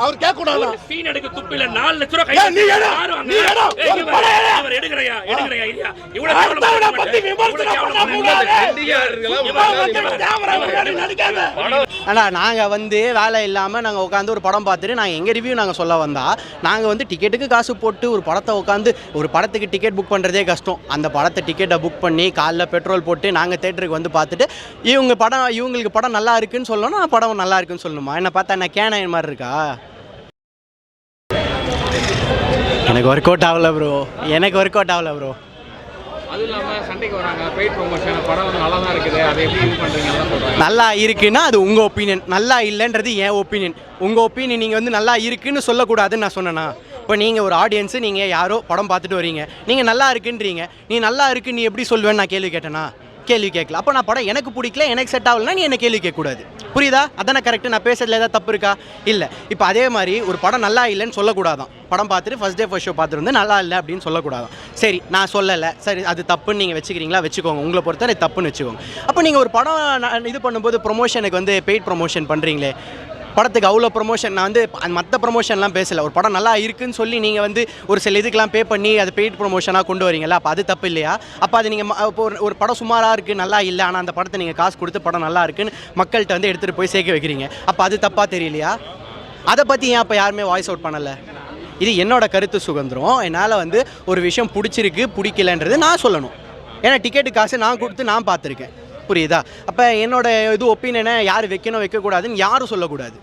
அவர் கேட்க கூடாது. சீன் எடுக்க துப்பில 4 லட்சம் ரூபாய் கை நீ எடு நீ எடு அவர் எடுக்கறயா இல்லையா இவ்வளவு கேவலமா பத்தி விமர்சனம் பண்ண கூடாது. அண்ணா நாங்கள் வந்து வேலை இல்லாமல் நாங்கள் உட்காந்து ஒரு படம் பார்த்துட்டு நாங்கள் எங்கள் ரிவ்யூ நாங்கள் சொல்ல வந்தால் நாங்கள் வந்து டிக்கெட்டுக்கு காசு போட்டு ஒரு படத்தை உட்காந்து ஒரு படத்துக்கு டிக்கெட் புக் பண்ணுறதே கஷ்டம். அந்த படத்தை டிக்கெட்டை புக் பண்ணி காலைல பெட்ரோல் போட்டு நாங்கள் தேட்டருக்கு வந்து பார்த்துட்டு இவங்களுக்கு படம் நல்லா இருக்குன்னு சொல்லணும், நான் படம் நல்லா இருக்குன்னு சொல்லணுமா? என்னை பார்த்தா என்ன கேனாயின் மாதிரி இருக்கா? எனக்கு ஒர்க் அவுட் ஆகல ப்ரோ. அது இல்லாமல் சண்டைக்கு வராங்க, பெய்ட் ப்ரொமோஷன், படம் வந்து நல்லா தான் இருக்குது, அதை எப்படி இது பண்ணுறீங்கன்னு சொல்கிறாங்க. நல்லா இருக்குன்னா அது உங்கள் ஒப்பீனியன், நல்லா இல்லைன்றது என் ஒப்பீனியன். உங்கள் ஒப்பீனியன் நீங்கள் வந்து நல்லா இருக்குன்னு சொல்லக்கூடாதுன்னு நான் சொன்னேன்னா? இப்போ நீங்கள் ஒரு ஆடியன்ஸு, நீங்கள் யாரோ படம் பார்த்துட்டு வரீங்க, நீங்கள் நல்லா இருக்குன்றீங்க, நீ நல்லா இருக்குன்னு நீ எப்படி சொல்லுவேன்னு நான் கேள்வி கேட்டேனா? கேள்வி கேட்கல. அப்போ நான் படம் எனக்கு பிடிக்கல, எனக்கு செட் ஆகலைன்னா நீ என்ன கேள்வி கேட்கக்கூடாது. புரியுதா? அதானே கரெக்டு. நான் பேசுறதுல ஏதாவது தப்பு இருக்கா? இல்லை. இப்போ அதே மாதிரி ஒரு படம் நல்லா இல்லைன்னு சொல்லக்கூடாதான். படம் பார்த்துட்டு ஃபர்ஸ்ட் டே ஃபர்ஸ்ட் ஷோ பார்த்துட்டு வந்து நல்லா இல்லை அப்படின்னு சொல்லக்கூடாதான். சரி நான் சொல்லலை, சரி அது தப்புன்னு நீங்கள் வச்சுக்கிறீங்களா? வச்சுக்கோங்க, உங்களை பொறுத்தவரை தப்புன்னு வச்சுக்கோங்க. அப்போ நீங்கள் ஒரு படம் இது பண்ணும்போது ப்ரொமோஷனுக்கு வந்து பெய்ட் ப்ரொமோஷன் பண்ணுறீங்களே, படத்துக்கு அவ்வளோ ப்ரொமோஷன், நான் வந்து மற்ற ப்ரொமோஷன்லாம் பேசலை, ஒரு படம் நல்லா இருக்குன்னு சொல்லி நீங்கள் வந்து ஒரு சில இதுக்கெலாம் பே பண்ணி அது பெய்ட் ப்ரொமோஷனாக கொண்டு வரீங்களா? அப்போ அது தப்பு இல்லையா? அப்போ அது நீங்கள் இப்போ ஒரு படம் சுமாராக இருக்குது, நல்லா இல்லை, ஆனால் அந்த படத்தை நீங்கள் காசு கொடுத்து படம் நல்லா இருக்குன்னு மக்கள்கிட்ட வந்து எடுத்துகிட்டு போய் சேர்க்க வைக்கிறீங்க. அப்போ அது தப்பாக தெரியலையா? அதை பற்றி ஏன் அப்போ யாருமே வாய்ஸ் அவுட் பண்ணலை? இது என்னோட கருத்து சுதந்திரம். என்னால் வந்து ஒரு விஷயம் பிடிச்சிருக்கு பிடிக்கலன்றது நான் சொல்லணும். ஏன்னா டிக்கெட்டு காசு நான் கொடுத்து நான் பார்த்துருக்கேன். புரியுதா? அப்போ என்னோட இது ஒப்பீனியனை யார் வைக்கணும் வைக்கக்கூடாதுன்னு யாரும் சொல்லக்கூடாது.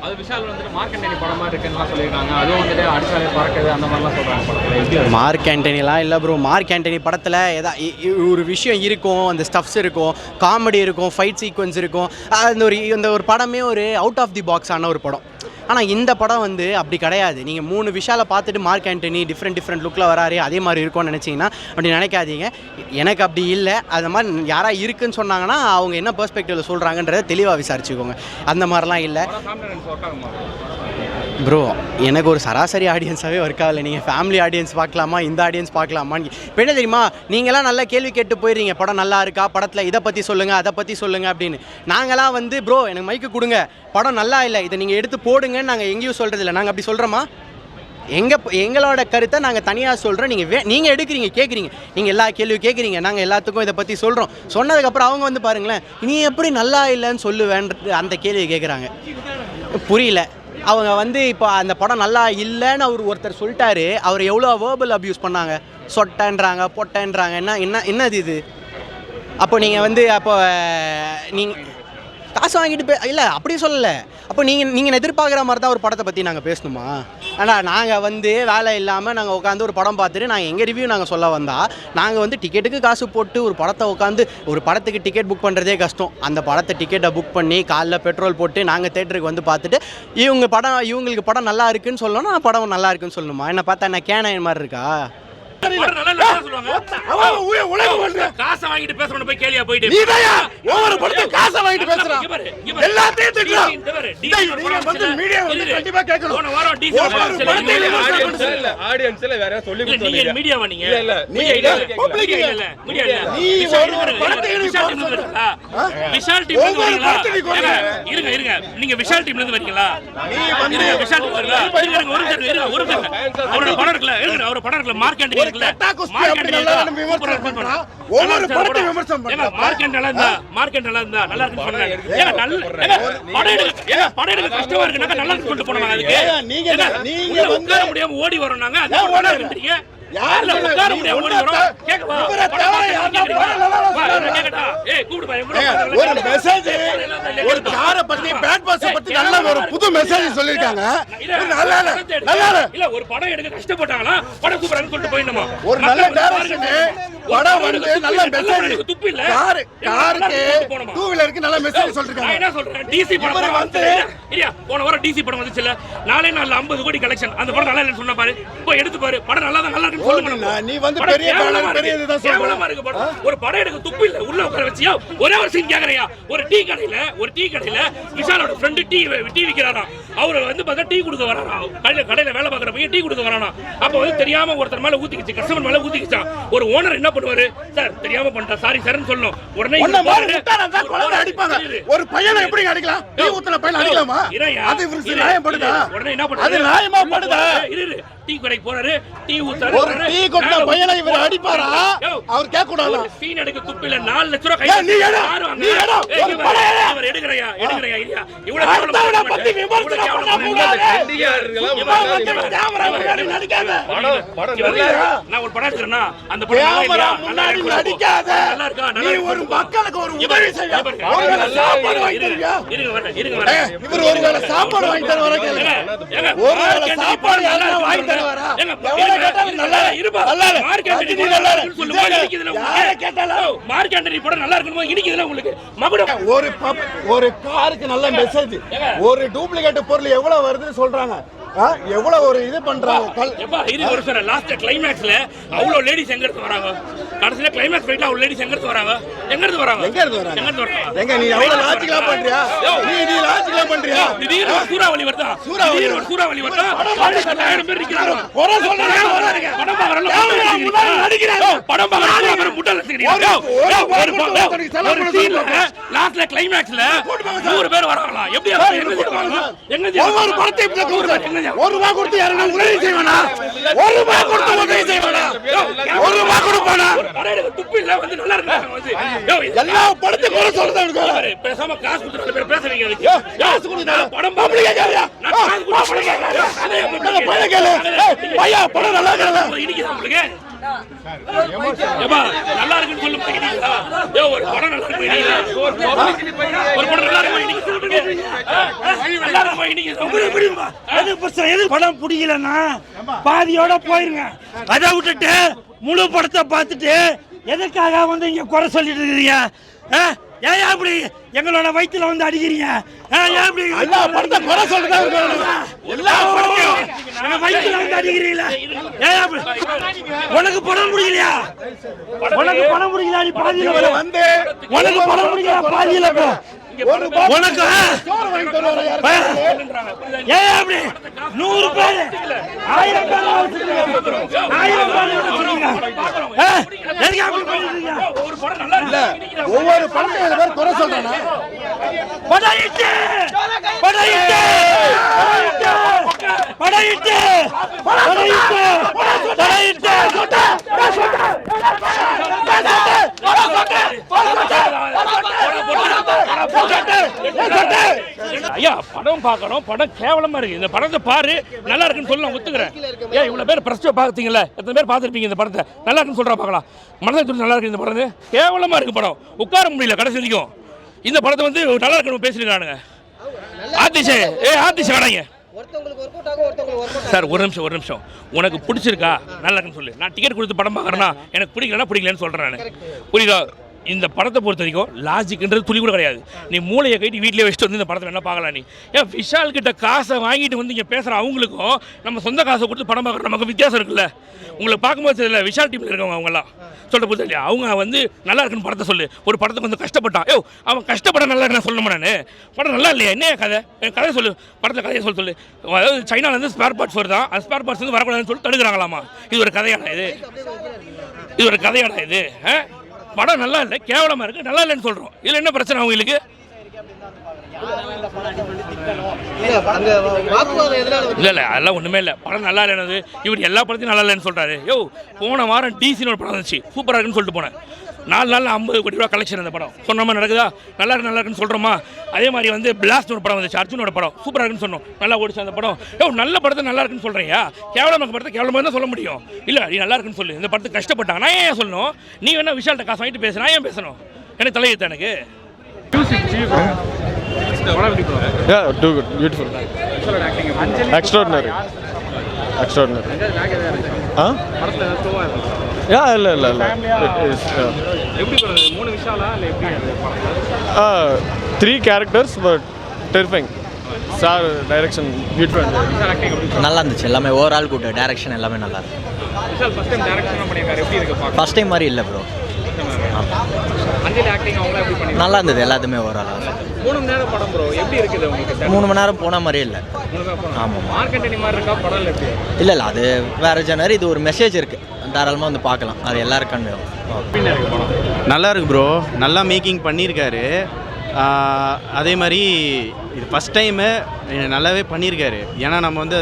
அது விஷால் வந்துட்டு மார்க் ஆண்டனி படமாக இருக்குன்னு சொல்லியிருக்காங்க. அதுவும் வந்துட்டு அடிச்சாலே பறக்குது அந்த மாதிரிலாம் சொல்கிறாங்க படத்தில். மார்க் ஆண்டனிலாம் இல்லை ப்ரோ. மார்க் ஆண்டனி படத்தில் ஒரு விஷயம் இருக்கும், அந்த ஸ்டஃப்ஸ் இருக்கும், காமெடி இருக்கும், ஃபைட் சீக்வன்ஸ் இருக்கும். அந்த ஒரு படமே ஒரு அவுட் ஆஃப் தி பாக்ஸ் ஆன ஒரு படம். ஆனால் இந்த படம் வந்து அப்படி கிடையாது. நீங்கள் 3 விஷாலை பார்த்துட்டு மார்க் ஆண்டனி டிஃப்ரெண்ட் லுக்கில் வராரு, அதே மாதிரி இருக்கும்னு நினச்சிங்கன்னா அப்படி நினைக்காதீங்க. எனக்கு அப்படி இல்லை. அது மாதிரி யாராக இருக்குன்னு சொன்னாங்கன்னா அவங்க என்ன பெர்ஸ்பெக்டிவில் சொல்கிறாங்கன்றதை தெளிவாக விசாரிச்சுக்கோங்க. அந்த மாதிரிலாம் இல்லை ப்ரோ. எனக்கு ஒரு சராசரி ஆடியன்ஸாகவே ஒர்க் ஆகலை. நீங்கள் ஃபேமிலி ஆடியன்ஸ் பார்க்கலாமா, இந்த ஆடியன்ஸ் பார்க்கலாமான்னு இப்போ என்ன தெரியுமா, நீங்களாம் நல்லா கேள்வி கேட்டு போயிடுறீங்க, படம் நல்லா இருக்கா, படத்தில் இதை பற்றி சொல்லுங்கள் அதை பற்றி சொல்லுங்கள் அப்படின்னு. நாங்களாம் வந்து ப்ரோ எனக்கு மைக்கு கொடுங்க, படம் நல்லா இல்லை, இதை நீங்கள் எடுத்து போடுங்கன்னு நாங்கள் எங்கேயும் சொல்கிறதில்ல. நாங்கள் அப்படி சொல்கிறோமா? எங்களோட கருத்தை நாங்கள் தனியாக சொல்கிறோம். நீங்கள் எடுக்கிறீங்க, கேட்குறீங்க, நீங்கள் எல்லா கேள்வியும் கேட்குறீங்க, நாங்கள் எல்லாத்துக்கும் இதை பற்றி சொல்கிறோம். சொன்னதுக்கப்புறம் அவங்க வந்து பாருங்களேன், நீ எப்படி நல்லா இல்லைன்னு சொல்லுவேன்றது அந்த கேள்வியை கேட்குறாங்க. புரியல. அவங்க வந்து இப்போ அந்த படம் நல்லா இல்லைன்னு ஒருத்தர் சொல்லிட்டாரு, அவர் எவ்வளோ வேர்பல் அப்யூஸ் பண்ணாங்க, சொட்டன்றாங்க, பொட்டன்றாங்க. என்னது இது? அப்போ நீங்கள் வந்து அப்போ நீங்கள் காசு வாங்கிட்டு இல்லை அப்படி சொல்லலை. அப்போ நீங்கள் எதிர்பார்க்குற மாதிரி தான் ஒரு படத்தை பற்றி நாங்கள் பேசணுமா? ஆனால் நாங்கள் வந்து வேலை இல்லாமல் நாங்கள் உட்காந்து ஒரு படம் பார்த்துட்டு நாங்கள் எங்கள் ரிவ்யூ நாங்கள் சொல்ல வந்தால் நாங்கள் வந்து டிக்கெட்டுக்கு காசு போட்டு ஒரு படத்தை உட்காந்து ஒரு படத்துக்கு டிக்கெட் புக் பண்ணுறதே கஷ்டம். அந்த படத்தை டிக்கெட்டை புக் பண்ணி காலைல பெட்ரோல் போட்டு நாங்கள் தேட்டருக்கு வந்து பார்த்துட்டு இவங்களுக்கு படம் நல்லா இருக்குன்னு சொல்லணும், நான் படம் நல்லா இருக்குன்னு சொல்லணுமா? என்னை பார்த்தா என்ன கேனாயின் மாதிரி இருக்கா? காசை வாங்கிட்டு பேசணும் போய் கேளியா போயிட்டு ஒவ்வொரு படத்துக்கு காசை வாங்கிட்டு பேசுறான், எல்லாத்தையும் திட்டுறான். நீங்க வந்து மீடியா வந்து கண்டிப்பா கேட்கணும். போன வாரம் டிசி ஆடியன்ஸ்ல வேற சொல்லி கொடுத்தீங்க. நீங்க மீடியாவா? நீங்க இல்ல மீடியா பப்ளிக் இல்ல மீடியா இல்ல. நீ ஒரு படத்துக்கு விஷால் டீம்ல இருந்து வரீங்களா? இருங்க நீங்க விஷால் டீம்ல இருந்து வரீங்களா? நீங்க விஷால் டீம்ல இருக்கீங்களா? ஒரு அவரோட படம் இருக்குல, அவரோட படம் இருக்குல, மார்க் ஆண்டனி இருக்குல, மார்க் ஆண்டனி விமர்சனம் பண்றான். ஒவ்வொரு படத்தையும் விமர்சனம் பண்றான். மார்க் ஆண்டனி நல்லா இருந்தா நல்லா இருக்குன்னு சொன்னாங்க. ஏங்க நல்ல படம் எடுக்க கஷ்டமா இருக்குன்னா நல்லா இருக்குன்னு சொல்லிட்டு போனாங்க. அதுக்கு நீங்க வந்து முடியாம ஓடி வரோம் நாங்க. அது ஓட விட்டுறீங்க. யாரல உட்கார முடியாம ஓடி வரோம். கேக்குவா? ஒரு மெசேஜ், ஒரு கார பத்தி பேட் பாஸ் பத்தி நல்ல ஒரு புது மெசேஜ் சொல்லிருக்காங்க. நல்லா இல்ல ஒரு படம் எடுக்க கஷ்டப்பட்டாங்களா, படம் சூப்பரான்னு சொல்லிட்டு போயிடணுமா? ஒரு நல்ல டைரக்ஷன் படம் வந்து நல்ல மெசேஜ். துப்பு இல்ல காருக்கு டூ வீலருக்கு நல்ல மெசேஜ் சொல்லிருக்காங்க. நான் என்ன சொல்றேன், டிசி படம் வந்து இல்லையா, போன வாரம் டிசி படம் வந்துச்சுல, நாளே நாள்ல 50 கோடி கலெக்ஷன். அந்த படம் நல்லா இல்லன்னு சொன்னா பாரு, இப்போ எடுத்து பாரு, படம் நல்லா இருக்குன்னு சொல்லுங்க. நீ வந்து பெரிய பேனர் பெரிய இதுதான் சொல்ற. ஒரு படம் எடுக்க துப்பு இல்ல, உள்ள உட்கார வச்சியா ஒரே ஒரு சீன் கேக்குறியா? ஒரு டீ கடையில விஷாலோட ஃப்ரெண்ட் டீ விக்கிறாராம். அவரு வந்து பார்த்தா டீ கொடுக்க வராராம். கடையில வேலை பார்க்குற பையன் டீ கொடுக்க வரானாம். அப்ப வந்து தெரியாம ஒருத்தர் மேல ஊத்திக்கிச்சு, கஸ்டமர் மேல ஊத்திக்கிச்சான். ஒரு ஓனர் என்ன பண்ணுவாரு, சார் தெரியாம பண்ணிட்டா சாரி சார்னு சொல்லணும். உடனே அடிப்பாங்க. ஒரு பையனை எப்படி அடிக்கலாம்? டீ ஊத்துன பையனை அடிக்கலாமா? அது விமர்சனம் நியாயப்படுதா? உடனே என்ன அது நியாயமா படுதா? இரு டீ கடைக்கு போறாரு, டீ ஊத்துறாரு. ஒரு டீ கொட்ட பையனை இவர் அடிப்பாரா? அவர் கேட்க கூடாதா? சீன் எடுக்க துப்பில 4 லட்சம் ரூபாய் ஏய், நீ எடு, நீ எடு. ஒரு படம் எடு. அவர் எடுக்கறயா இல்லையா? இவ்வளவு அடுத்தவனை பத்தி விமர்சனம் பண்ணக்கூடாது. கேமரா முன்னாடி நடிக்காத. நான் ஒரு படம் எடுக்கிறேன்னா அந்த படம் நல்லா கேமரா இல்லையா? முன்னாடி நடிக்காத. நல்லா இருக்கா? நீ ஒரு மக்களுக்கு ஒரு உதவி செய்ய. ஒருவேளை சாப்பாடு வாங்கி தருவியா? இருங்க இவர் ஒருவேளை சாப்பாடு வாங்கி தருவாரா கேளுங்க. ஒருவேளை சாப்பாடு யாரா வாங்கி தருவாரா? எவ்வளவு கேட்டாலும் நல்லா இருப்பா. நல்லா இல்ல. மார்க்கெட் நல்லா இல்ல. சொல்லுங்க இடிக்குதுல யாரை கேட்டாலும் மார்க்கெட் படம் நல்லா இருக்குமோ இடிக்குதுல உங்களுக்கு மகுடம் ஒரு காருக்கு நல்ல மெசேஜ். ஒரு டூப்ளிகேட் பொருள் எவ்வளவு வருதுன்னு சொல்றாங்க. எவ்வளவு ஒரு இது பண்றாங்க. எப்பா இது ஒரு சார் லாஸ்ட் கிளைமாக்ஸ்ல அவ்வளோ லேடிஸ் எங்க இருந்து வராங்க? கடைசில கிளைமாக்ஸ் ஃபைட்ல அவ்வளோ லேடிஸ் எங்க இருந்து வராங்க? எங்க இருந்து வராங்க? எங்க நீ எவ்வளவு லாஜிக்கலா பண்றியா? நீ லாஜிக்கலா பண்றியா? திடீர்னு ஒரு சூறாவளி வருதா? திடீர்னு ஒரு சூறாவளி வருதா? 1000 பேர் நிக்கிறாங்க. குறை சொல்றீங்க வராதீங்க. படம் பார்க்கறல முன்னாடி நடிக்கிறாங்க. படம் பார்க்கறல பேர் முட்டை லட்சிக்கிறீங்க. ஒரு சீன்ல லாஸ்ட்ல கிளைமாக்ஸ்ல 100 பேர் வராங்களா? எப்படி எங்க ஒவ்வொரு படத்தையும் ஒரு ரூபாய் கொடுத்து யாருன்னா உதவி செய்வானா? ஒரு ரூபாய் கொடுத்து உதவி செய்வானா? ஒரு ரூபாய் கொடுப்பானா? துப்பு இல்ல வந்து நல்லா இருக்காங்க. எல்லா படத்தையும் குறை சொல்றதா? பேசாம காசு கொடுத்து பேச வைங்க. காசு கொடுத்தா படம் பப்ளிக் கேக்குறியா? படம் கேளு. பையா படம் நல்லா இருக்கல. இடிக்குதா உங்களுக்கு? ஏப்பா நல்லா இருக்குன்னு சொல்லுங்க இடிக்குதா? ஒரு படம் நல்லா இருக்கு இடிக்குதா? ஒரு படம் நல்லா இருக்கு இடிக்குது. நல்லா இருக்கு இடிக்குது. எது பிரச்சனை? எது படம் பிடிக்கலன்னா பாதியோட போயிருங்க. அதை விட்டுட்டு முழு படத்தை பார்த்துட்டு எதுக்காக வந்து இங்க குறை சொல்லிட்டு இருக்கிறீங்க? ஏன் அப்படி எங்களோட வயிற்றுல வந்து அடிக்கிறீங்க? எல்லா படத்தை குறை சொல்றதா? எல்லா படத்தையும் வயிற்றுல வந்து அடிக்கிறீங்களா? உனக்கு படம் பிடிக்கலையா? உனக்கு படம் பிடிக்கல? நீ பாதியில வந்து உனக்கு படம் பிடிக்கல? பாதியில போ. உனக்கு ஏன் அப்படி 100 பேர் 1000 பேர் 1000 இல்ல ஒவ்வொரு படத்தையும் பேர் குறை சொல்றானா? படையிட்டு படையிட்டு படையிட்டு படையிட்டு படையிட்டு ஐயா படம் பார்க்கணும். படம் கேவலமா இருக்கு. இந்த படத்தை பாரு நல்லா இருக்குன்னு சொல்லி நான் ஒத்துக்கிறேன். ஏன் இவ்வளவு பேர் பிரஸ் பார்த்தீங்களா? எத்தனை பேர் பார்த்துருப்பீங்க இந்த படத்தை? நல்லா இருக்குன்னு சொல்றா பார்க்கலாம். மனதை சொல்லி நல்லா இருக்கு இந்த படம். கேவலமா இருக்கு படம். உட்கார முடியல கடைசி வரைக்கும். இந்த படத்தை வந்து நல்லா இருக்குன்னு பேசிருக்கானுங்க. ஆதிஷே ஆதிஷ் வேணாங்க சார். ஒரு நிமிஷம் உனக்கு பிடிச்சிருக்கா நல்லா இருக்குன்னு சொல்லு. நான் டிக்கெட் கொடுத்து படம் பார்க்குறேன்னா எனக்கு பிடிக்கலன்னு சொல்கிறேன் நான். புரியுதா? இந்த படத்தை பொறுத்த வரைக்கும் லாஜிக்ன்றது துளி கூட கிடையாது. நீ மூளையை கைட்டு வீட்டிலே வச்சுட்டு வந்து இந்த படத்தில் என்ன பார்க்கலாம்? நீ ஏன் விஷால் கிட்ட காசை வாங்கிட்டு வந்து இங்கே பேசுகிற அவங்களுக்கும் நம்ம சொந்த காசை கொடுத்து படம் பார்க்குற நமக்கு வித்தியாசம் இருக்குல்ல. உங்களை பார்க்கும்போது இல்லை விஷால் டீமில் இருக்கவங்க அவங்கெல்லாம் சொல்ல போது இல்லையா? அவங்க வந்து நல்லா இருக்குன்னு படத்தை சொல்லு. ஒரு படத்துக்கு வந்து கஷ்டப்பட்டான். அவன் கஷ்டப்பட நல்லா இருக்குன்னு சொல்லணுமா? நான் படம் நல்லா இல்லையா? என்ன கதை? என் கதையை சொல்லு. படத்தில் கதையை சொல்லு. அதாவது சைனாலேருந்து ஸ்பேர் பார்ட்ஸ் வருதான். அந்த ஸ்பேர் பார்ட்ஸ் வந்து வரக்கூடாதுன்னு சொல்லி தடுக்கிறாங்களாமா. இது ஒரு கதையாடா இது? படம் நல்லா இல்லை, கேவலமாக இருக்குது. நல்லா இல்லைன்னு சொல்கிறோம். இதில் என்ன பிரச்சனை அவங்களுக்கு? இல்லை அதெல்லாம் ஒன்றுமே இல்லை. படம் நல்லா இல்லைனது இவர் எல்லா படத்தையும் நல்லா இல்லைன்னு சொல்கிறாரு. போன வாரம் டிசின்னு ஒரு படம் வந்துச்சு, சூப்பராக இருக்குன்னு சொல்லிட்டு போனேன். 4 நாளில் 50 கோடி ரூபா கலெக்ஷன். அந்த படம் சொன்ன மாதிரி நடக்குதா? நல்லா இருக்குன்னு சொல்கிறோமா? அதே மாதிரி வந்து பிளாஸ்ட் ஒரு படம் வந்துச்சு, அர்ஜுனோட படம், சூப்பராக இருக்குன்னு சொன்னோம். நல்லா ஓடிச்சு அந்த படம். நல்ல படத்தை நல்லா இருக்குன்னு சொல்கிறீங்க. கேவலமாக படத்தை கேவலமாக தான் சொல்ல முடியும். இல்லை நீ நல்லா இருக்குன்னு சொல்லு. இந்த படத்துக்கு கஷ்டப்பட்டாங்க. நான் ஏன் சொல்லணும்? நீ வேணா விஷால்கிட்ட காசு வாங்கிட்டு பேச, நான் ஏன் பேசணும்? எனக்கு தலையெழுத்து எனக்கு. Yeah, too good, beautiful, extraordinary. Yeah, இல்ல எப்படி சொல்றது? 3 விஷாலா இல்ல எப்படி? 3 characters but terrifying. Sir direction beautiful. நல்லா இருந்துச்சு. எல்லாமே ஓவரால் குட். டைரக்ஷன் எல்லாமே நல்லா இருக்கு. விஷால் ஃபர்ஸ்ட் டைம் டைரக்ஷன் பண்ணிருக்காரு. எப்படி இருக்கு பாக்க? ஃபர்ஸ்ட் டைம் மாதிரி இல்ல ப்ரோ. அஞ்சலி ஆக்டிங் அவங்க எப்படி பண்ணி? நல்லா இருந்தது. எல்லாத்துமே ஓவரால் 3 மணி நேரம் படம் ப்ரோ. எப்படி இருக்குது உங்களுக்கு? 3 மணி நேரம் போன மாதிரி இல்லை. ஆமாம். மார்க்கெட்டிங் மாதிரி இருக்கா படம்? எப்படி? இல்லை அது வேற ஜெனர். இது ஒரு மெசேஜ் இருக்கு. தாராளமாக வந்து பார்க்கலாம். அது எல்லாருக்கும் நல்லா இருக்கு ப்ரோ. நல்லா மேக்கிங் பண்ணியிருக்காரு. அதே மாதிரி இது ஃபஸ்ட் டைமு நல்லாவே பண்ணியிருக்காரு. ஏன்னா நம்ம வந்து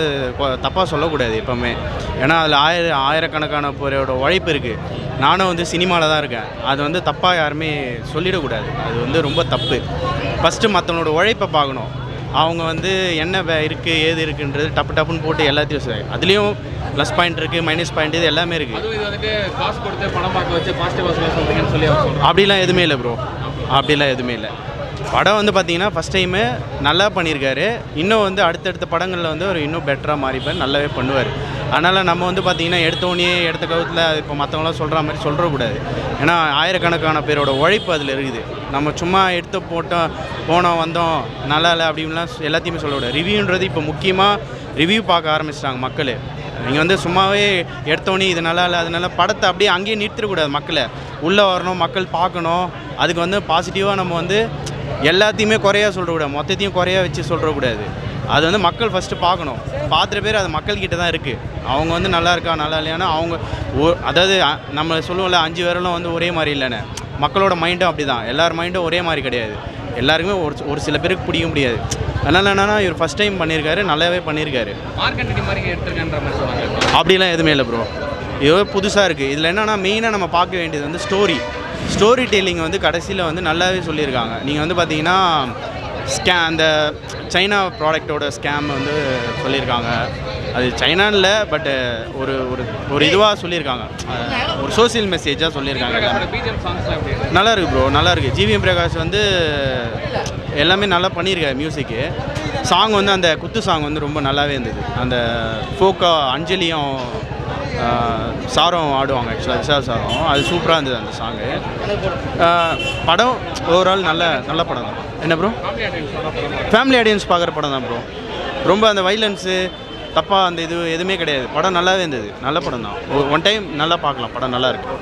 தப்பாக சொல்லக்கூடாது எப்போவுமே. ஏன்னா அதில் ஆயிரக்கணக்கான பேரோட உழைப்பு இருக்குது. நானும் வந்து சினிமாவில் தான் இருக்கேன். அது வந்து தப்பாக யாருமே சொல்லிடக்கூடாது. அது வந்து ரொம்ப தப்பு. ஃபஸ்ட்டு மற்றவனோட உழைப்பை பார்க்கணும். அவங்க வந்து என்ன இருக்குது ஏது இருக்குன்றது டப்புன்னு போட்டு எல்லாத்தையும் அதுலேயும் ப்ளஸ் பாயிண்ட் இருக்குது, மைனஸ் பாயிண்ட், இது எல்லாமே இருக்குது. இது வந்துட்டு காசு கொடுத்து படம் பார்க்க வச்சு பாசிட்டிவாக சொல்கிறீங்கன்னு சொல்லி அவர் சொல்கிறாங்க. அப்படிலாம் எதுவுமே இல்லை ப்ரோ, அப்படிலாம் எதுவுமே இல்லை. படம் வந்து பார்த்தீங்கன்னா ஃபஸ்ட் டைமு நல்லா பண்ணியிருக்காரு. இன்னும் வந்து அடுத்தடுத்த படங்களில் வந்து அவர் இன்னும் பெட்டராக மாறிப்பார், நல்லாவே பண்ணுவார். அதனால் நம்ம வந்து பார்த்திங்கன்னா எடுத்தோடனே எடுத்த கவுத்தில் இப்போ மற்றவங்களாம் சொல்கிற மாதிரி சொல்கிறக்கூடாது. ஏன்னா ஆயிரக்கணக்கான பேரோட உழைப்பு அதில் இருக்குது. நம்ம சும்மா எடுத்து போனோம் வந்தோம் நல்லா இல்லை அப்படின்லாம் எல்லாத்தையுமே சொல்லக்கூடாது. ரிவ்யூன்றது இப்போ முக்கியமாக ரிவ்யூ பார்க்க ஆரம்பிச்சிட்டாங்க மக்கள். நீங்கள் வந்து சும்மாவே எடுத்தோடனே இது நல்லா இல்லை அதனால படத்தை அப்படியே அங்கேயே நிறுத்திடக்கூடாது. மக்களை உள்ளே வரணும், மக்கள் பார்க்கணும். அதுக்கு வந்து பாசிட்டிவாக நம்ம வந்து எல்லாத்தையுமே குறையாக சொல்கிறக்கூடாது, மொத்தத்தையும் குறையாக வச்சு சொல்கிறக்கூடாது. அது வந்து மக்கள் ஃபஸ்ட்டு பார்க்கணும். பார்த்துட்டு பேர் அது மக்கள்கிட்ட தான் இருக்குது. அவங்க வந்து நல்லா இருக்கா நல்லா இல்லையானா அவங்க அதாவது நம்ம சொல்லுவோம்ல 5 விரலும் வந்து ஒரே மாதிரி இல்லைன்னு. மக்களோட மைண்டும் அப்படி தான். எல்லார் மைண்டும் ஒரே மாதிரி கிடையாது. எல்லாருக்குமே ஒரு சில பேருக்கு பிடிக்க முடியாது. அதனால் என்னென்னா இவர் ஃபஸ்ட் டைம் பண்ணியிருக்காரு, நல்லாவே பண்ணியிருக்காரு. மார்க்கெட் மாதிரி எடுத்துருக்கேன்ற மாதிரி சொல்கிறாங்க. அப்படிலாம் எதுவுமே இல்லை ப்ரோ. இது புதுசாக இருக்குது. இதில் என்னென்னா மெயினாக நம்ம பார்க்க வேண்டியது வந்து ஸ்டோரி டெல்லிங் வந்து கடைசியில் வந்து நல்லாவே சொல்லியிருக்காங்க. நீங்கள் வந்து பார்த்தீங்கன்னா அந்த சைனா ப்ராடக்டோட ஸ்கேம் வந்து சொல்லியிருக்காங்க. அது சைனான்னு இல்லை, பட்டு ஒரு இதுவாக சொல்லியிருக்காங்க. ஒரு சோசியல் மெசேஜாக சொல்லியிருக்காங்க. நல்லா இருக்குது ப்ரோ, நல்லா இருக்குது. ஜிவிஎம் பிரகாஷ் வந்து எல்லாமே நல்லா பண்ணியிருக்காரு. மியூசிக்கு சாங் வந்து அந்த குத்து சாங் வந்து ரொம்ப நல்லாவே இருந்தது. அந்த ஃபோக்கா அஞ்சலியும் சாரம் ஆடுவாங்க ஆக்சுவலாக, விஷால் சாரம். அது சூப்பராக இருந்தது அந்த சாங்கு. படம் ஓவரால் நல்ல படம் தான். என்ன ப்ரோ? ஃபேமிலி ஆடியன்ஸ் பார்க்குற படம் தான் ப்ரோ. ரொம்ப அந்த வைலன்ஸு தப்பாக அந்த இது எதுவுமே கிடையாது. படம் நல்லாவே இருந்தது. நல்ல படம் தான். ஒன் டைம் நல்லா பார்க்கலாம். படம் நல்லா இருக்குது.